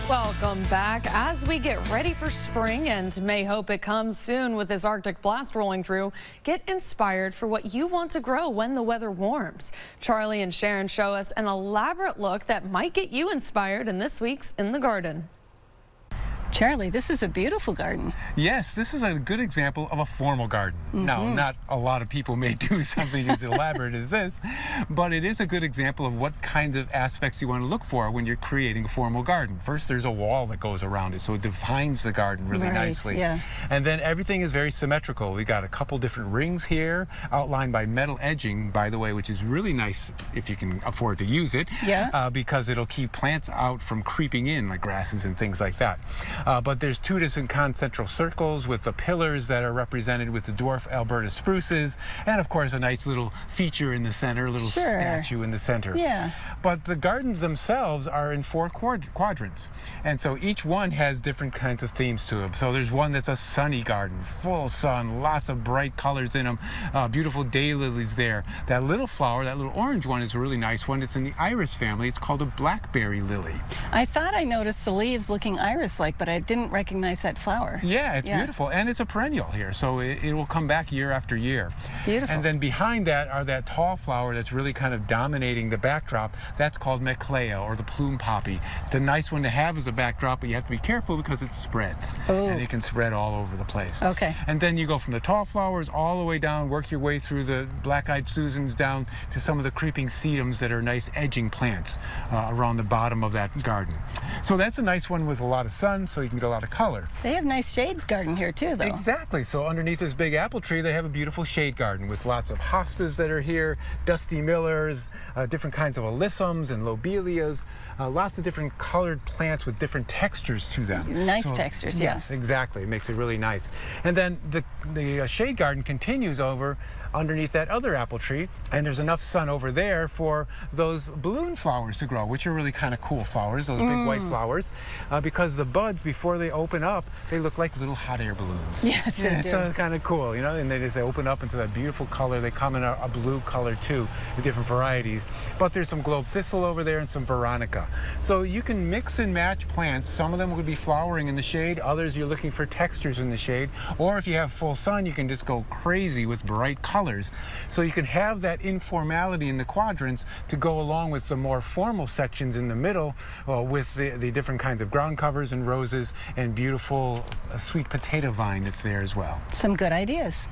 Welcome back. As we get ready for spring and may hope it comes soon with this Arctic blast rolling through, get inspired for what you want to grow when the weather warms. Charlie and Sharon show us an elaborate look that might get you inspired in this week's In the Garden. Charlie, this is a beautiful garden. Yes, this is a good example of a formal garden. Now, not a lot of people may do something as elaborate as this, but it is a good example of what kind of aspects you want to look for when you're creating a formal garden. First, there's a wall that goes around it, so it defines the garden really nicely. Yeah. And then everything is very symmetrical. We got a couple different rings here, outlined by metal edging, by the way, which is really nice if you can afford to use it, because it'll keep plants out from creeping in, like grasses and things like that. But there's two different concentric circles with the pillars that are represented with the dwarf Alberta spruces, and of course a nice little feature in the center, a little statue in the center. Yeah. But the gardens themselves are in 4 quadrants, and so each one has different kinds of themes to them. So there's one that's a sunny garden, full sun, lots of bright colors in them, beautiful daylilies there. That little flower, that little orange one, is a really nice one. It's in the iris family. It's called a blackberry lily. I thought I noticed the leaves looking iris-like, but I didn't recognize that flower. Yeah, it's beautiful, and it's a perennial here, so it will come back year after year. Beautiful. And then behind that are that tall flower that's really kind of dominating the backdrop. That's called Maclea, or the plume poppy. It's a nice one to have as a backdrop, but you have to be careful because it spreads. Oh. And it can spread all over the place. Okay. And then you go from the tall flowers all the way down, work your way through the black-eyed Susans down to some of the creeping sedums that are nice edging plants around the bottom of that garden. So that's a nice one with a lot of sun, so you can get a lot of color. They have nice shade garden here too, though. Exactly. So underneath this big apple tree, they have a beautiful shade garden with lots of hostas that are here, dusty millers, different kinds of alyssums and lobelias, lots of different colored plants with different textures to them. Nice textures, yeah. Yes, exactly. It makes it really nice. And then the shade garden continues over underneath that other apple tree, and there's enough sun over there for those balloon flowers to grow, which are really kind of cool flowers, those big white flowers, because the buds, before they open up, they look like little hot air balloons. Yes, they do. So kind of cool, you know, and as they open up into that beautiful color, they come in a blue color too, the different varieties. But there's some globe thistle over there and some veronica. So you can mix and match plants. Some of them would be flowering in the shade, others you're looking for textures in the shade, or if you have full sun, you can just go crazy with bright colors. So you can have that informality in the quadrants to go along with the more formal sections in the middle with the different kinds of ground covers and roses and beautiful sweet potato vine that's there as well. Some good ideas.